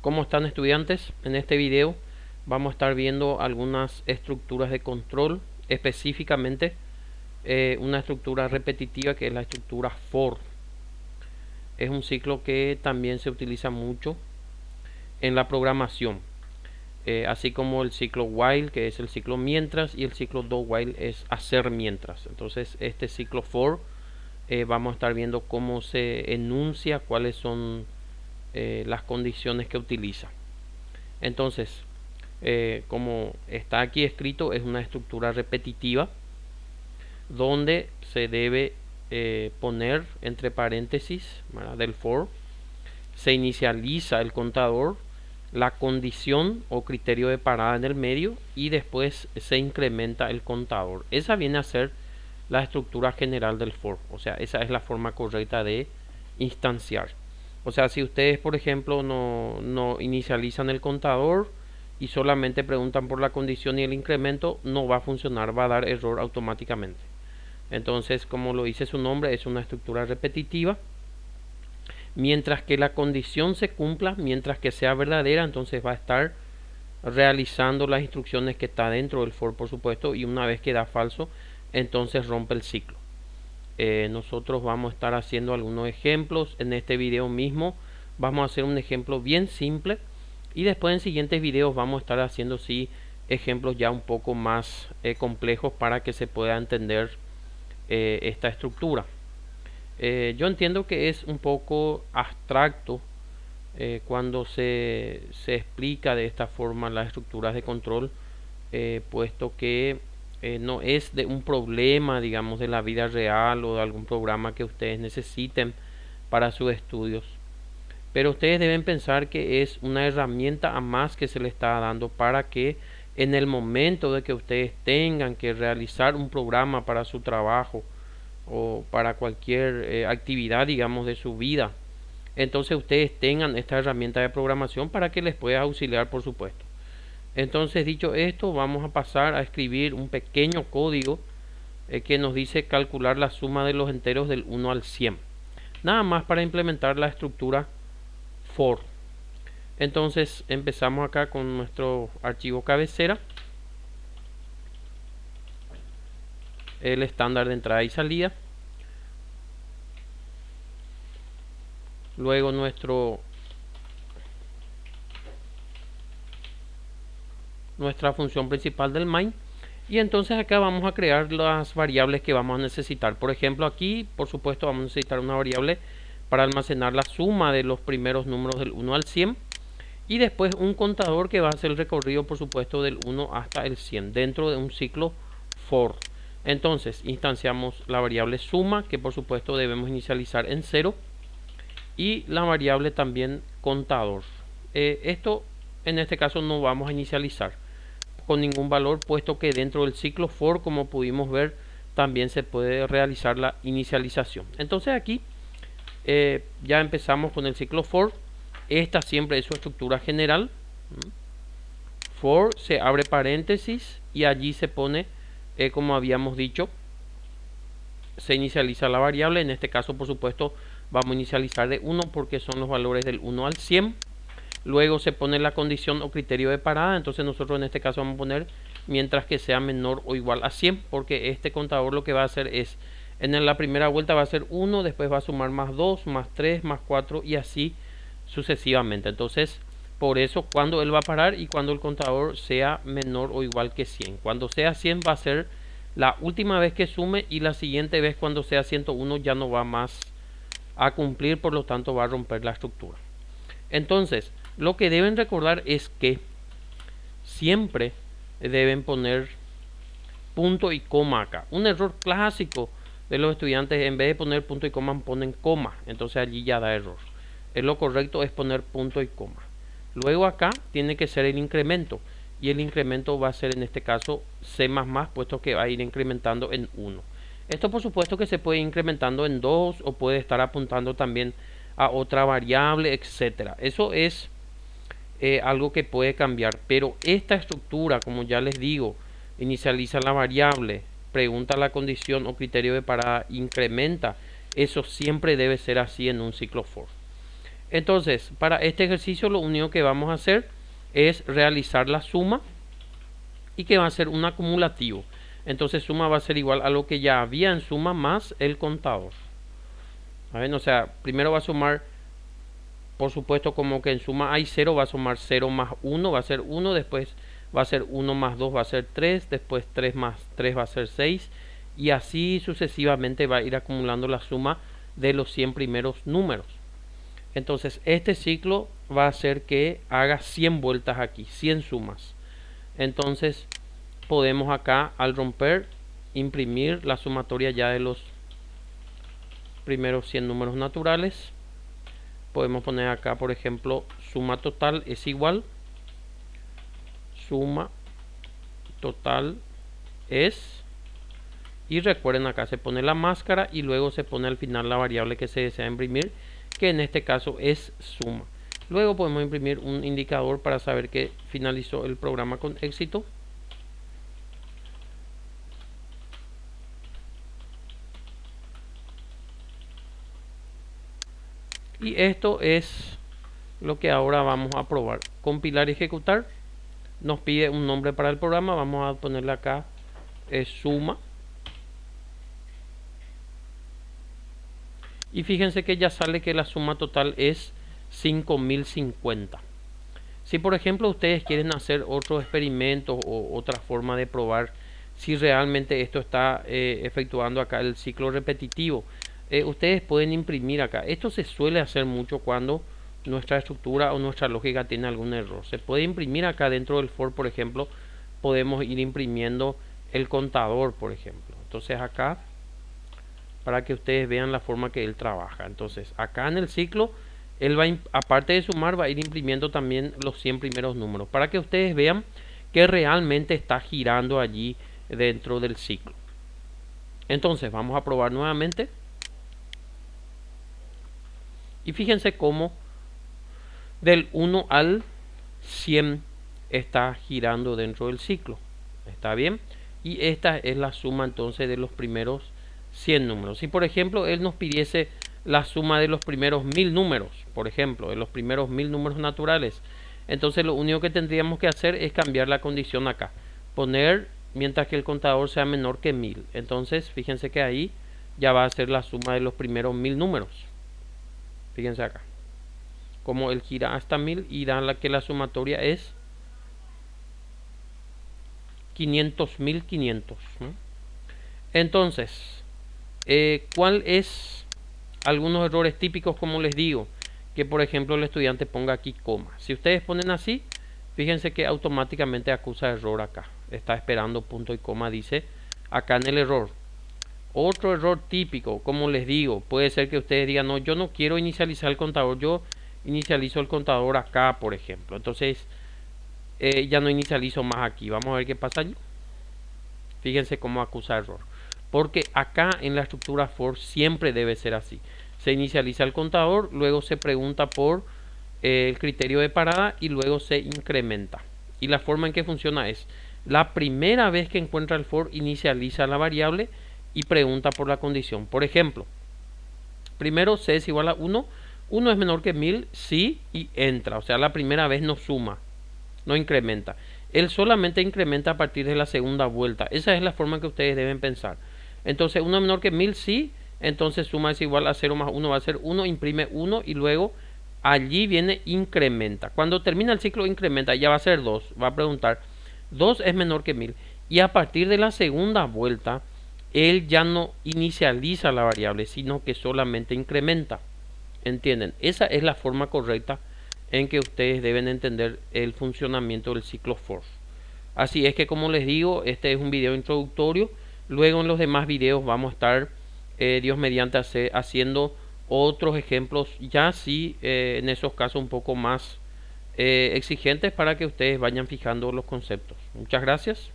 ¿Cómo están, estudiantes? En este video vamos a estar viendo algunas estructuras de control, específicamente una estructura repetitiva que es la estructura for. Es un ciclo que también se utiliza mucho en la programación, así como el ciclo while, que es el ciclo mientras, y el ciclo do while es hacer mientras. Entonces este ciclo for vamos a estar viendo cómo se enuncia, cuáles son las condiciones que utiliza. Entonces, como está aquí escrito, es una estructura repetitiva donde se debe poner entre paréntesis, ¿verdad?, del for. Se inicializa el contador, la condición o criterio de parada en el medio, y después se incrementa el contador. Esa viene a ser la estructura general del for. O sea, esa es la forma correcta de instanciar. O sea, si ustedes, por ejemplo, no inicializan el contador y solamente preguntan por la condición y el incremento, no va a funcionar, va a dar error automáticamente. Entonces, como lo dice su nombre, es una estructura repetitiva. Mientras que la condición se cumpla, mientras que sea verdadera, entonces va a estar realizando las instrucciones que está dentro del for, por supuesto, y una vez que da falso, entonces rompe el ciclo. Nosotros vamos a estar haciendo algunos ejemplos en este video mismo. Vamos a hacer un ejemplo bien simple y después en siguientes videos vamos a estar haciendo sí ejemplos ya un poco más complejos para que se pueda entender esta estructura. Yo entiendo que es un poco abstracto cuando se explica de esta forma las estructuras de control, puesto que no es de un problema, digamos, de la vida real o de algún programa que ustedes necesiten para sus estudios. Pero ustedes deben pensar que es una herramienta a más que se le está dando para que en el momento de que ustedes tengan que realizar un programa para su trabajo o para cualquier actividad, digamos, de su vida, entonces ustedes tengan esta herramienta de programación para que les pueda auxiliar, por supuesto. Entonces, dicho esto, vamos a pasar a escribir un pequeño código que nos dice calcular la suma de los enteros del 1 al 100. Nada más para implementar la estructura for. Entonces empezamos acá con nuestro archivo cabecera, el estándar de entrada y salida. Luego nuestra función principal del main. Y entonces acá vamos a crear las variables que vamos a necesitar. Por ejemplo, aquí por supuesto vamos a necesitar una variable para almacenar la suma de los primeros números del 1 al 100. Y después un contador que va a hacer el recorrido, por supuesto, del 1 hasta el 100 dentro de un ciclo for. Entonces instanciamos la variable suma, que por supuesto debemos inicializar en 0, y la variable también contador. Esto en este caso no vamos a inicializar con ningún valor, puesto que dentro del ciclo for, como pudimos ver, también se puede realizar la inicialización. Entonces aquí ya empezamos con el ciclo for. Esta siempre es su estructura general. For, se abre paréntesis y allí se pone, como habíamos dicho, se inicializa la variable. En este caso, por supuesto, vamos a inicializar de 1 porque son los valores del 1 al 100. Luego se pone la condición o criterio de parada. Entonces nosotros en este caso vamos a poner mientras que sea menor o igual a 100, porque este contador lo que va a hacer es, en la primera vuelta va a ser 1, después va a sumar más 2, más 3, más 4 y así sucesivamente. Entonces por eso cuando él va a parar y cuando el contador sea menor o igual que 100. Cuando sea 100 va a ser la última vez que sume, y la siguiente vez cuando sea 101 ya no va más a cumplir, por lo tanto va a romper la estructura. Entonces lo que deben recordar es que siempre deben poner punto y coma acá. Un error clásico de los estudiantes, en vez de poner punto y coma ponen coma, entonces allí ya da error. Lo correcto es poner punto y coma. Luego acá tiene que ser el incremento, y el incremento va a ser en este caso C++, puesto que va a ir incrementando en 1. Esto por supuesto que se puede ir incrementando en 2 o puede estar apuntando también a otra variable, etcétera. Eso es algo que puede cambiar, pero esta estructura, como ya les digo, inicializa la variable, pregunta la condición o criterio de parada, incrementa, eso siempre debe ser así en un ciclo for. Entonces, para este ejercicio lo único que vamos a hacer es realizar la suma y que va a ser un acumulativo. Entonces suma va a ser igual a lo que ya había en suma más el contador. O sea, primero va a sumar, por supuesto, como que en suma hay 0, va a sumar 0 más 1, va a ser 1, después va a ser 1 más 2, va a ser 3, después 3 más 3 va a ser 6, y así sucesivamente va a ir acumulando la suma de los 100 primeros números. Entonces este ciclo va a hacer que haga 100 vueltas aquí, 100 sumas. Entonces podemos acá, al romper, imprimir la sumatoria ya de los primeros 100 números naturales. Podemos poner acá, por ejemplo, suma total es igual, suma total es, y recuerden, acá se pone la máscara y luego se pone al final la variable que se desea imprimir, que en este caso es suma. Luego podemos imprimir un indicador para saber que finalizó el programa con éxito. Y esto es lo que ahora vamos a probar. Compilar y ejecutar. Nos pide un nombre para el programa. Vamos a ponerle acá suma. Y fíjense que ya sale que la suma total es 5050. Si por ejemplo ustedes quieren hacer otro experimento o otra forma de probar si realmente esto está efectuando acá el ciclo repetitivo, ustedes pueden imprimir acá. Esto se suele hacer mucho cuando nuestra estructura o nuestra lógica tiene algún error. Se puede imprimir acá dentro del for, por ejemplo, podemos ir imprimiendo el contador, por ejemplo. Entonces acá, para que ustedes vean la forma que él trabaja. Entonces acá en el ciclo, él va, aparte de sumar, va a ir imprimiendo también los 100 primeros números, para que ustedes vean que realmente está girando allí dentro del ciclo. Entonces vamos a probar nuevamente. Y fíjense cómo del 1 al 100 está girando dentro del ciclo. ¿Está bien? Y esta es la suma entonces de los primeros 100 números. Si por ejemplo él nos pidiese la suma de los primeros 1000 números, por ejemplo, de los primeros 1000 números naturales, entonces lo único que tendríamos que hacer es cambiar la condición acá. Poner mientras que el contador sea menor que 1000. Entonces fíjense que ahí ya va a ser la suma de los primeros 1000 números. Fíjense acá, como él gira hasta 1000 y da que la sumatoria es 500.500, ¿no? Entonces, ¿cuál es algunos errores típicos? Como les digo, que por ejemplo el estudiante ponga aquí coma. Si ustedes ponen así, fíjense que automáticamente acusa error acá. Está esperando punto y coma, dice acá en el error. Otro error típico, como les digo, puede ser que ustedes digan, no, yo no quiero inicializar el contador, yo inicializo el contador acá, por ejemplo. Entonces, ya no inicializo más aquí. Vamos a ver qué pasa allí. Fíjense cómo acusa error. Porque acá en la estructura for siempre debe ser así. Se inicializa el contador, luego se pregunta por el criterio de parada y luego se incrementa. Y la forma en que funciona es, la primera vez que encuentra el for, inicializa la variable y pregunta por la condición. Por ejemplo, primero c es igual a 1. 1 es menor que 1000, sí, y entra. O sea, la primera vez no suma, no incrementa. Él solamente incrementa a partir de la segunda vuelta. Esa es la forma que ustedes deben pensar. Entonces, 1 es menor que 1000, sí. Entonces, suma es igual a 0 más 1 va a ser 1. Imprime 1 y luego allí viene incrementa. Cuando termina el ciclo incrementa, ya va a ser 2. Va a preguntar, 2 es menor que 1000. Y a partir de la segunda vuelta, él ya no inicializa la variable, sino que solamente incrementa. ¿Entienden? Esa es la forma correcta en que ustedes deben entender el funcionamiento del ciclo for. Así es que, como les digo, este es un video introductorio. Luego en los demás videos vamos a estar, Dios mediante, haciendo otros ejemplos, ya sí, en esos casos un poco más exigentes, para que ustedes vayan fijando los conceptos. Muchas gracias.